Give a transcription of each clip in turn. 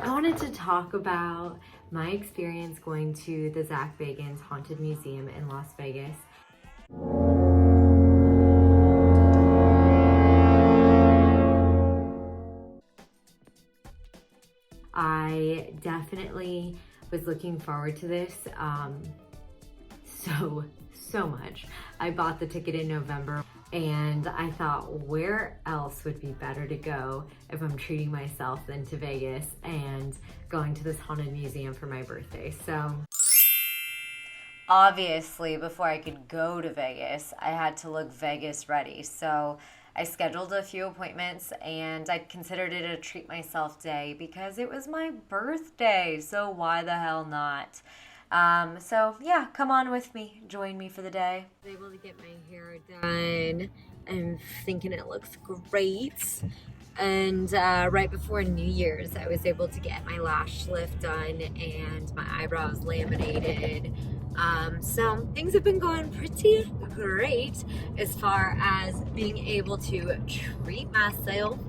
wanted to talk about my experience going to the Bagans Haunted Museum in Las Vegas. I definitely was looking forward to this so much. I bought the ticket in November and I thought, where else would be better to go if I'm treating myself than to Vegas and going to this haunted museum for my birthday. So obviously, before I could go to Vegas, I had to look Vegas ready. So I scheduled a few appointments and I considered it a treat myself day because it was my birthday. So why the hell not? So yeah, come on with me. Join me for the day. I was able to get my hair done. I'm thinking it looks great. And right before New Year's, I was able to get my lash lift done and my eyebrows laminated. So things have been going pretty great as far as being able to treat myself,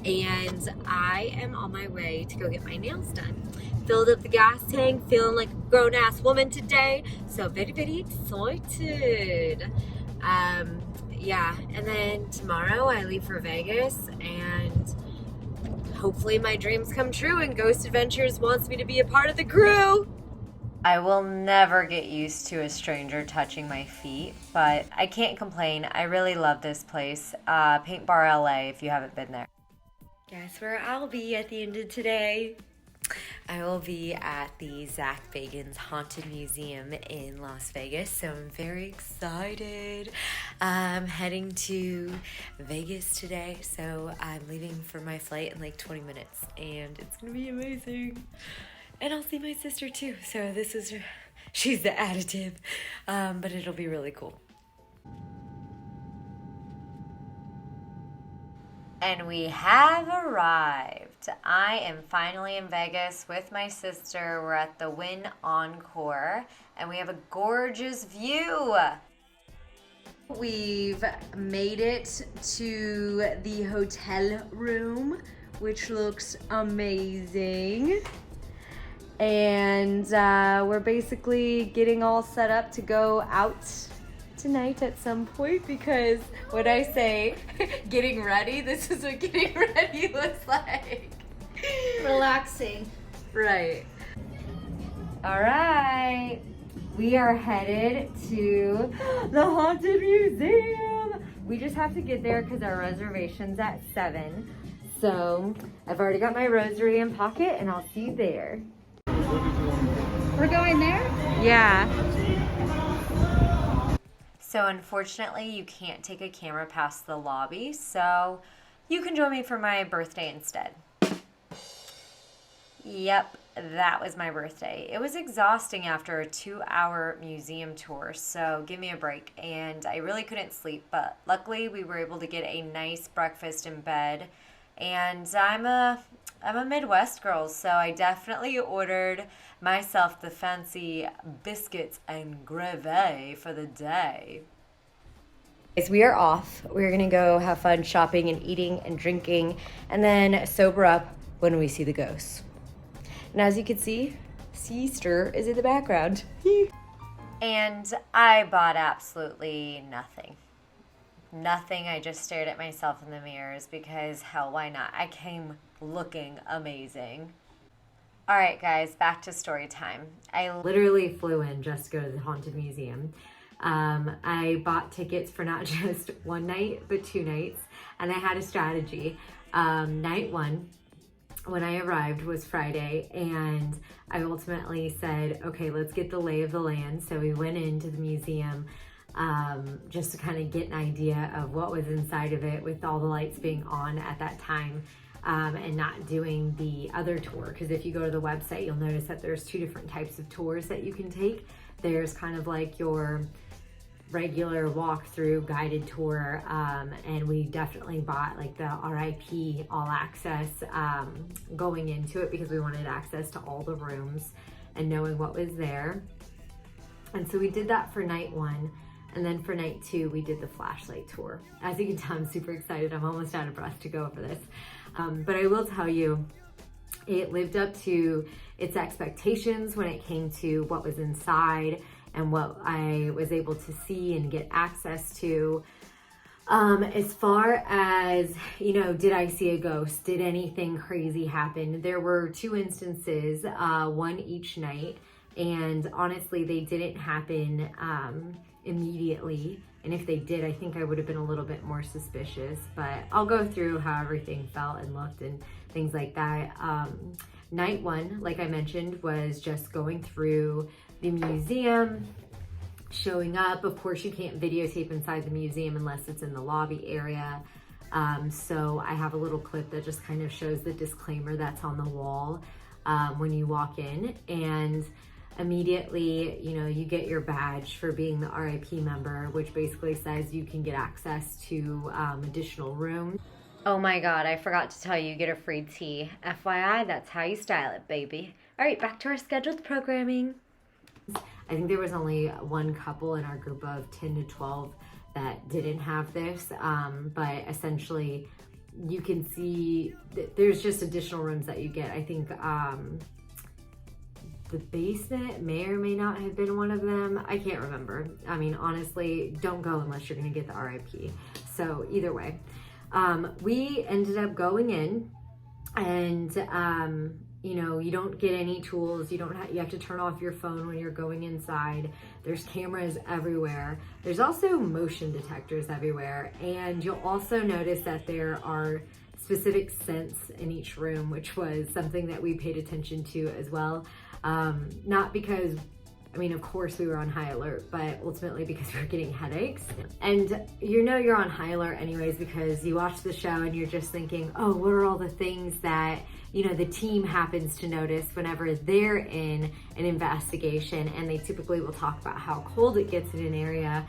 and I am on my way to go get my nails done. Filled up the gas tank, feeling like a grown-ass woman today, so very, very excited. Yeah, and then tomorrow I leave for Vegas, and hopefully my dreams come true and Ghost Adventures wants me to be a part of the crew. I will never get used to a stranger touching my feet, but I can't complain. I really love this place. Paint Bar LA, if you haven't been there. Guess where I'll be at the end of today? I will be at the Bagans Haunted Museum in Las Vegas, so I'm very excited. I'm heading to Vegas today, so I'm leaving for my flight in like 20 minutes, and it's gonna be amazing. And I'll see my sister too, so she's the additive, but it'll be really cool. And we have arrived. I am finally in Vegas with my sister. We're at the Wynn Encore, and we have a gorgeous view. We've made it to the hotel room, which looks amazing. And we're basically getting all set up to go out tonight at some point, because when I say getting ready, this is what getting ready looks like. Relaxing. Right. All right. We are headed to the Haunted Museum. We just have to get there because our reservation's at 7. So I've already got my rosary in pocket, and I'll see you there. We're going there? Yeah. So unfortunately, you can't take a camera past the lobby, so you can join me for my birthday instead. Yep, that was my birthday. It was exhausting after a 2-hour museum tour, so give me a break. And I really couldn't sleep, but luckily we were able to get a nice breakfast in bed. And I'm a Midwest girl, so I definitely ordered myself the fancy biscuits and gravy for the day. Guys, we are off. We're gonna go have fun shopping and eating and drinking, and then sober up when we see the ghosts. And as you can see, Sister is in the background. And I bought absolutely nothing. Nothing. I just stared at myself in the mirrors because hell, why not? I came looking amazing. All right, guys, back to story time. I literally flew in just to go to the Haunted Museum. I bought tickets for not just one night, but 2 nights, and I had a strategy. Night 1, when I arrived, was Friday, and I ultimately said, okay, let's get the lay of the land. So we went into the museum just to kind of get an idea of what was inside of it, with all the lights being on at that time, and not doing the other tour. Because if you go to the website, you'll notice that there's 2 different types of tours that you can take. There's kind of like your regular walkthrough guided tour, and we definitely bought like the RIP all access going into it because we wanted access to all the rooms and knowing what was there. And so we did that for night 1. And then for night 2, we did the flashlight tour. As you can tell, I'm super excited. I'm almost out of breath to go over this. But I will tell you, It lived up to its expectations when it came to what was inside and what I was able to see and get access to. As far as, did I see a ghost? Did anything crazy happen? There were 2 instances, one each night, and honestly, they didn't happen immediately. And if they did, I think I would have been a little bit more suspicious, but I'll go through how everything felt and looked and things like that. Night 1, like I mentioned, was just going through the museum, showing up. Of course, you can't videotape inside the museum unless it's in the lobby area. So I have a little clip that just kind of shows the disclaimer that's on the wall when you walk in, and immediately, you get your badge for being the RIP member, which basically says you can get access to additional rooms. Oh my God, I forgot to tell you, you get a free tea. FYI, that's how you style it, baby. All right, back to our scheduled programming. I think there was only one couple in our group of 10 to 12 that didn't have this, but essentially you can see there's just additional rooms that you get. I think the basement may or may not have been one of them. I can't remember. I mean, honestly, don't go unless you're gonna get the RIP. So either way, we ended up going in, and you don't get any tools. You have to turn off your phone when you're going inside. There's cameras everywhere. There's also motion detectors everywhere. And you'll also notice that there are specific scents in each room, which was something that we paid attention to as well. Not because, of course we were on high alert, but ultimately because we were getting headaches. And you're on high alert anyways, because you watch the show and you're just thinking, oh, what are all the things that, the team happens to notice whenever they're in an investigation, and they typically will talk about how cold it gets in an area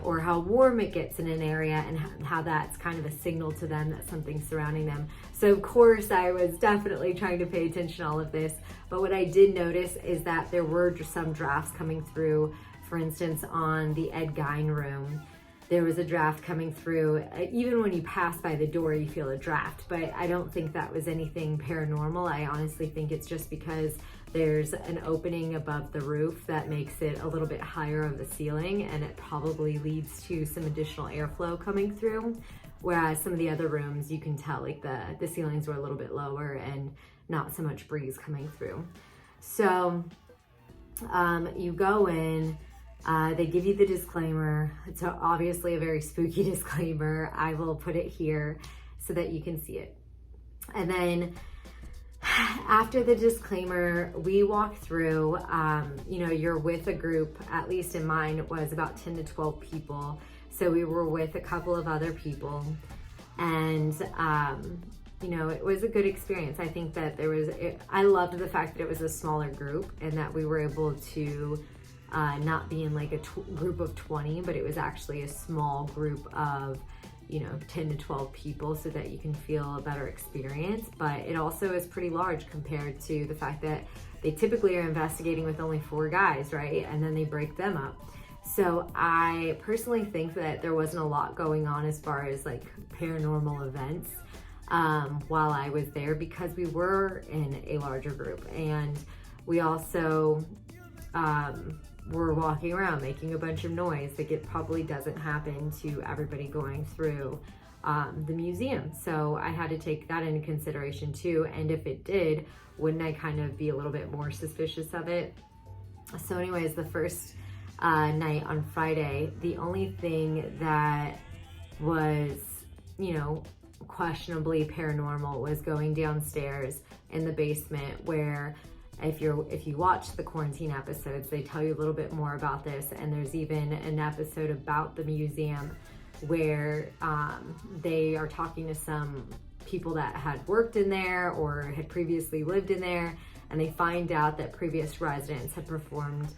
or how warm it gets in an area, and how that's kind of a signal to them that something's surrounding them. So of course I was definitely trying to pay attention to all of this, but what I did notice is that there were just some drafts coming through. For instance, on the Ed Gein room, there was a draft coming through. Even when you pass by the door, you feel a draft, but I don't think that was anything paranormal. I honestly think it's just because there's an opening above the roof that makes it a little bit higher of the ceiling, and it probably leads to some additional airflow coming through. Whereas some of the other rooms, you can tell like the ceilings were a little bit lower and not so much breeze coming through. So you go in, they give you the disclaimer. It's obviously a very spooky disclaimer. I will put it here so that you can see it. And then after the disclaimer, we walk through, you're with a group, at least in mine, it was about 10 to 12 people. So we were with a couple of other people, and, it was a good experience. I think that I loved the fact that it was a smaller group and that we were able to not be in like a group of 20, but it was actually a small group of 10 to 12 people, so that you can feel a better experience. But it also is pretty large compared to the fact that they typically are investigating with only 4 guys, right? And then they break them up. So I personally think that there wasn't a lot going on as far as like paranormal events while I was there, because we were in a larger group, and we also were walking around making a bunch of noise. Like, it probably doesn't happen to everybody going through the museum. So I had to take that into consideration too. And if it did, wouldn't I kind of be a little bit more suspicious of it? So anyways, the first night on Friday, the only thing that was, questionably paranormal was going downstairs in the basement, where if you watch the quarantine episodes, they tell you a little bit more about this. And there's even an episode about the museum where they are talking to some people that had worked in there or had previously lived in there, and they find out that previous residents had performed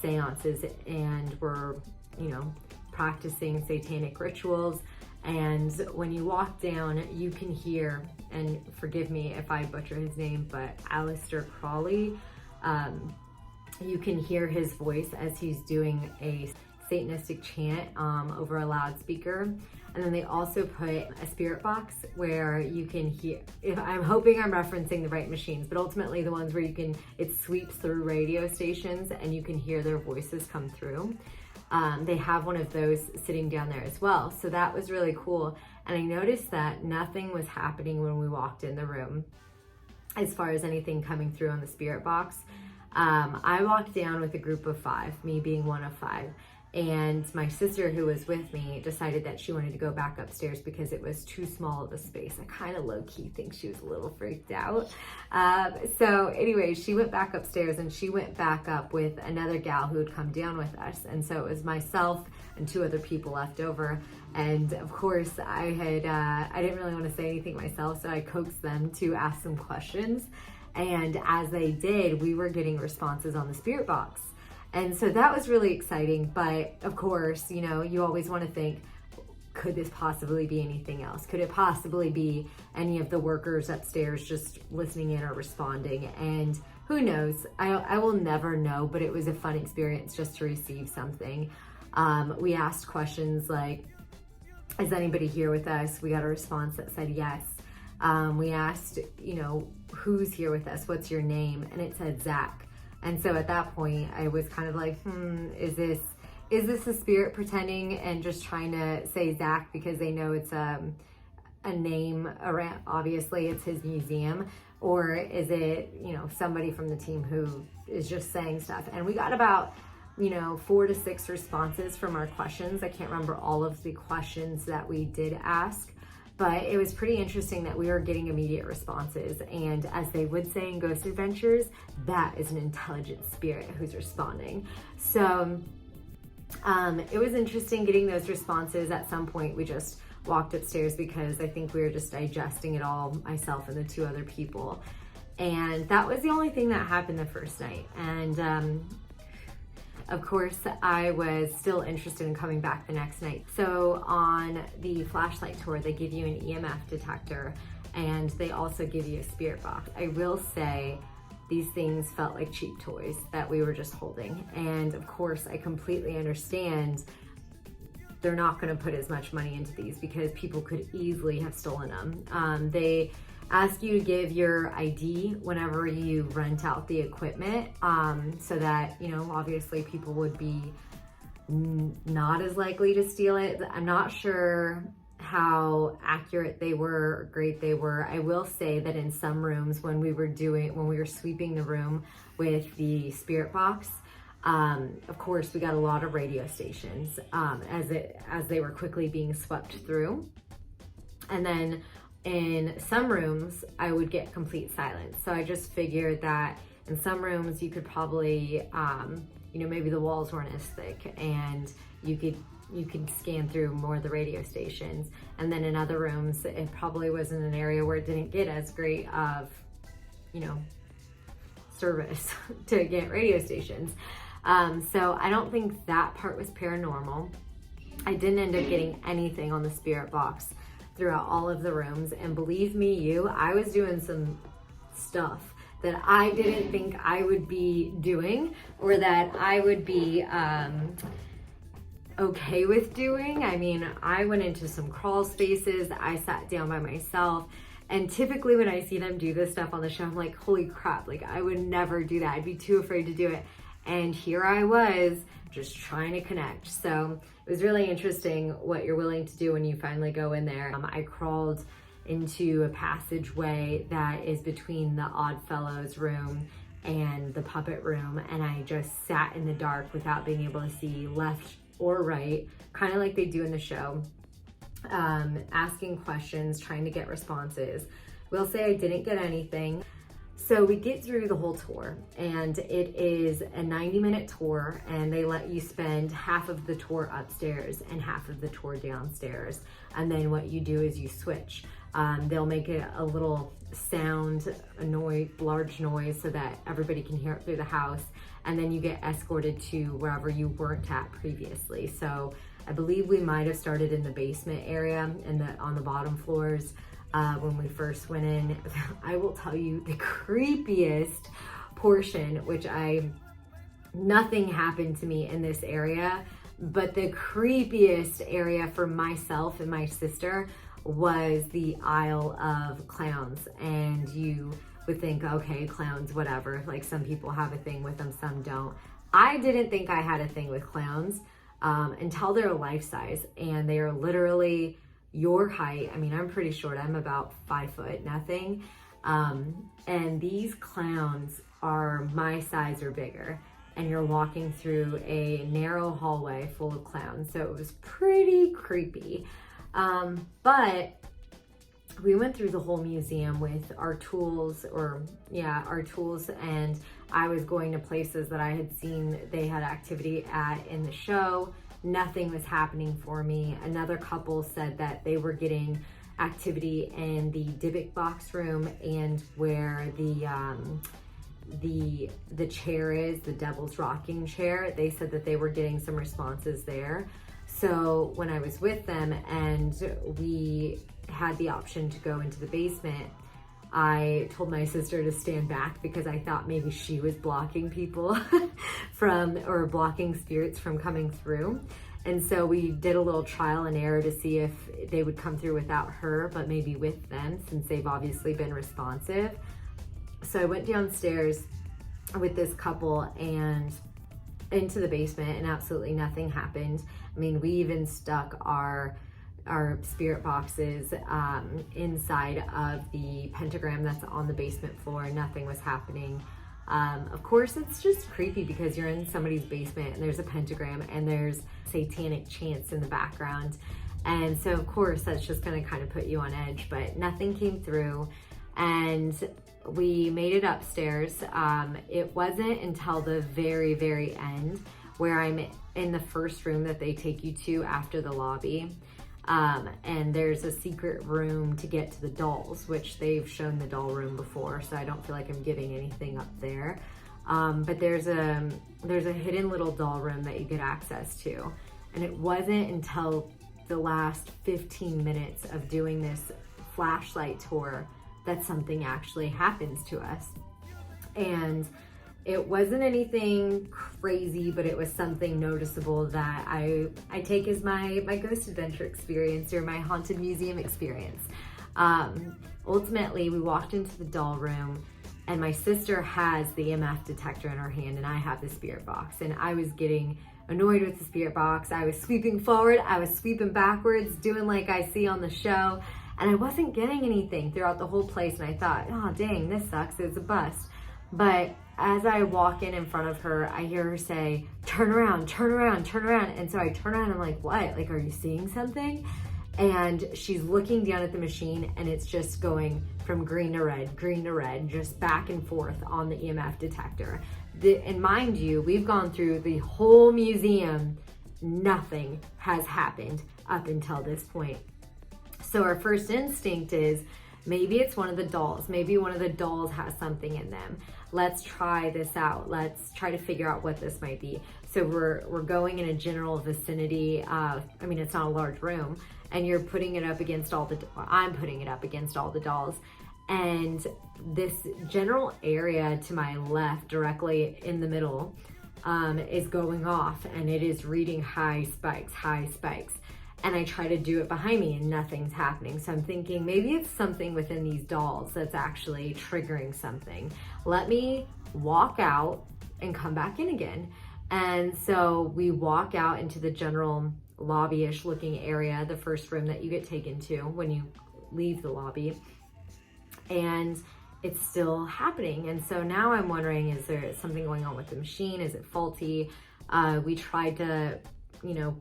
seances and were, practicing satanic rituals. And when you walk down, you can hear, and forgive me if I butcher his name, but Aleister Crowley, you can hear his voice as he's doing a Satanistic chant over a loudspeaker. And then they also put a spirit box where you can hear, if I'm hoping I'm referencing the right machines, but ultimately the ones where it sweeps through radio stations and you can hear their voices come through. They have one of those sitting down there as well. So that was really cool. And I noticed that nothing was happening when we walked in the room as far as anything coming through on the spirit box. I walked down with a group of 5, me being one of 5. And my sister, who was with me, decided that she wanted to go back upstairs because it was too small of a space. I kind of low-key think she was a little freaked out. So anyway, she went back upstairs and she went back up with another gal who had come down with us. And so it was myself and 2 other people left over. And of course, I didn't really want to say anything myself, so I coaxed them to ask some questions. And as they did, we were getting responses on the spirit box. And so that was really exciting. But of course, you always want to think, could this possibly be anything else? Could it possibly be any of the workers upstairs just listening in or responding? And who knows? I will never know, but it was a fun experience just to receive something. We asked questions like, is anybody here with us? We got a response that said yes. We asked, who's here with us? What's your name? And it said Zach. And so at that point, I was kind of like, is this a spirit pretending and just trying to say Zach because they know it's a name around, obviously it's his museum, or is it, somebody from the team who is just saying stuff? And we got about, 4 to 6 responses from our questions. I can't remember all of the questions that we did ask, but it was pretty interesting that we were getting immediate responses. And as they would say in Ghost Adventures, that is an intelligent spirit who's responding. So it was interesting getting those responses. At some point, we just walked upstairs because I think we were just digesting it all, myself and the 2 other people. And that was the only thing that happened the first night. And of course, I was still interested in coming back the next night. So on the flashlight tour, they give you an EMF detector and they also give you a spirit box. I will say these things felt like cheap toys that we were just holding. And of course, I completely understand they're not gonna put as much money into these because people could easily have stolen them. They ask you to give your ID whenever you rent out the equipment, so that, obviously people would be not as likely to steal it. I'm not sure how accurate they were or great they were. I will say that in some rooms when we were sweeping the room with the spirit box, of course we got a lot of radio stations as they were quickly being swept through. And then in some rooms, I would get complete silence. So I just figured that in some rooms you could probably, maybe the walls weren't as thick and you could scan through more of the radio stations. And then in other rooms, it probably was in an area where it didn't get as great of, service to get radio stations. So I don't think that part was paranormal. I didn't end up getting anything on the spirit box throughout all of the rooms. And believe me, I was doing some stuff that I didn't think I would be doing or that I would be okay with doing. I mean, I went into some crawl spaces. I sat down by myself. And typically when I see them do this stuff on the show, I'm like, holy crap, like I would never do that. I'd be too afraid to do it. And here I was just trying to connect. So it was really interesting what you're willing to do when you finally go in there. I crawled into a passageway that is between the Oddfellows room and the puppet room, and I just sat in the dark without being able to see left or right, kind of like they do in the show, asking questions, trying to get responses. Will say I didn't get anything. So we get through the whole tour, and it is a 90-minute tour, and they let you spend half of the tour upstairs and half of the tour downstairs. And then what you do is you switch. They'll make it a little sound, a noise, large noise, so that everybody can hear it through the house. And then you get escorted to wherever you weren't at previously. So I believe we might have started in the basement area and on the bottom floors. When we first went in. I will tell you the creepiest portion, nothing happened to me in this area, But the creepiest area for myself and my sister was the aisle of clowns. And you would think, okay, clowns, whatever. Like some people have a thing with them, some don't. I didn't think I had a thing with clowns until they're life size, and they are literally your height. I mean, I'm pretty short. I'm about 5 foot, nothing. And these clowns are my size or bigger. And you're walking through a narrow hallway full of clowns. So it was pretty creepy. But we went through the whole museum with our tools, and I was going to places that I had seen they had activity at in the show. Nothing was happening for me. Another couple said that they were getting activity in the Dybbuk box room and where the chair is, the devil's rocking chair. They said that they were getting some responses there. So when I was with them and we had the option to go into the basement, I told my sister to stand back because I thought maybe she was blocking people or blocking spirits from coming through. And so we did a little trial and error to see if they would come through without her, but maybe with them, since they've obviously been responsive. So I went downstairs with this couple and into the basement, and absolutely nothing happened. I mean, we even stuck our spirit boxes inside of the pentagram that's on the basement floor. Nothing was happening. Of course, it's just creepy because you're in somebody's basement and there's a pentagram and there's satanic chants in the background. And so, of course, that's just going to kind of put you on edge, but nothing came through. And we made it upstairs. It wasn't until the very, very end where I'm in the first room that they take you to after the lobby. And there's a secret room to get to the dolls, which they've shown the doll room before, so I don't feel like I'm giving anything up there. But there's a hidden little doll room that you get access to. And it wasn't until the last 15 minutes of doing this flashlight tour that something actually happens to us. And it wasn't anything crazy, but it was something noticeable that I take as my ghost adventure experience or my haunted museum experience. Ultimately, we walked into the doll room and my sister has the EMF detector in her hand and I have the spirit box, and I was getting annoyed with the spirit box. I was sweeping forward, I was sweeping backwards, doing like I see on the show, and I wasn't getting anything throughout the whole place. And I thought, oh dang, this sucks, it's a bust. But as I walk in front of her, I hear her say, turn around, turn around, turn around. And so I turn around and I'm like, what? Like, are you seeing something? And she's looking down at the machine and it's just going from green to red, just back and forth on the EMF detector. And mind you, we've gone through the whole museum. Nothing has happened up until this point. So our first instinct is, maybe it's one of the dolls. Maybe one of the dolls has something in them. Let's try this out. Let's try to figure out what this might be. So we're going in a general vicinity. It's not a large room, and you're putting it up against I'm putting it up against all the dolls. And this general area to my left, directly in the middle, is going off, and it is reading high spikes. And I try to do it behind me and nothing's happening. So I'm thinking maybe it's something within these dolls that's actually triggering something. Let me walk out and come back in again. And so we walk out into the general lobby-ish looking area, the first room that you get taken to when you leave the lobby. And it's still happening. And so now I'm wondering, is there something going on with the machine? Is it faulty? We tried to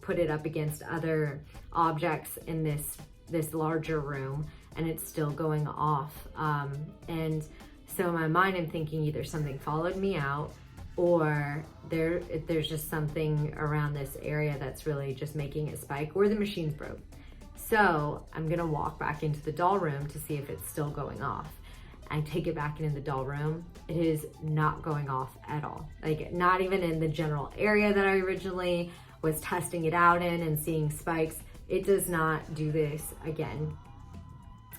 put it up against other objects in this larger room, and it's still going off. And so in my mind, I'm thinking either something followed me out, or there's just something around this area that's really just making it spike, or the machine's broke. So I'm gonna walk back into the doll room to see if it's still going off. I take it back into the doll room. It is not going off at all. Like, not even in the general area that I originally was testing it out in and seeing spikes. It does not do this again.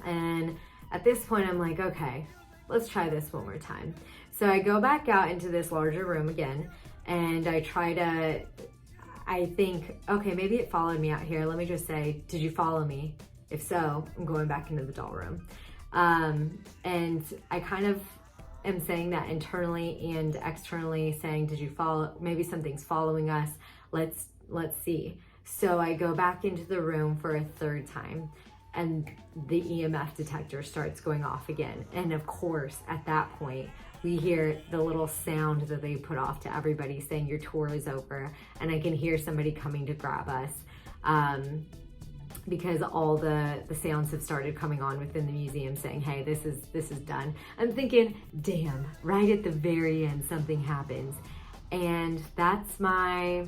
And at this point, I'm like, okay, let's try this one more time. So I go back out into this larger room again, and I I think, okay, maybe it followed me out here. Let me just say, did you follow me? If so, I'm going back into the doll room. And I kind of am saying that internally and externally, saying, did you follow? Maybe something's following us. Let's see. So I go back into the room for a third time, and the EMF detector starts going off again. And of course, at that point, we hear the little sound that they put off to everybody saying your tour is over. And I can hear somebody coming to grab us because all the sounds have started coming on within the museum saying, hey, this is done. I'm thinking, damn, right at the very end, something happens. And that's my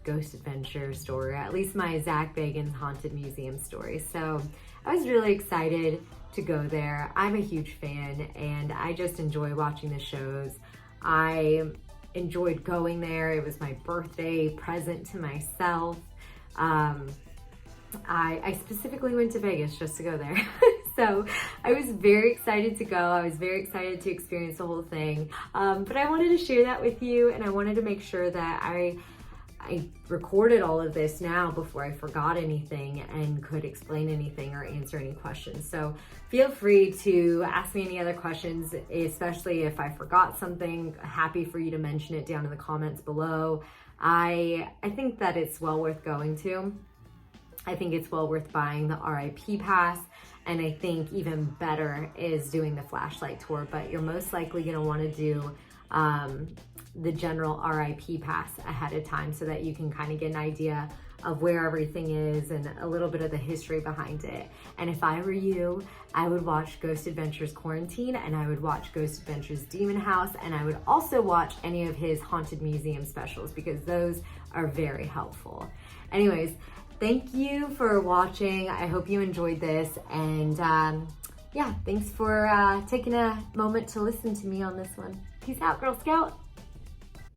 ghost adventure story, at least my Zach Bagans Haunted Museum story. So I was really excited to go there. I'm a huge fan and I just enjoy watching the shows. I enjoyed going there. It was my birthday present to myself. I specifically went to Vegas just to go there. So I was very excited to go. I was very excited to experience the whole thing. But I wanted to share that with you, and I wanted to make sure that I recorded all of this now before I forgot anything and could explain anything or answer any questions. So feel free to ask me any other questions, especially if I forgot something. Happy for you to mention it down in the comments below. I think that it's well worth going to. I think it's well worth buying the RIP pass. And I think even better is doing the flashlight tour, but you're most likely gonna wanna do the general RIP pass ahead of time so that you can kind of get an idea of where everything is and a little bit of the history behind it. And if I were you, I would watch Ghost Adventures Quarantine, and I would watch Ghost Adventures Demon House, and I would also watch any of his Haunted Museum specials because those are very helpful. Anyways, thank you for watching. I hope you enjoyed this, and yeah, thanks for taking a moment to listen to me on this one. Peace out, Girl Scout.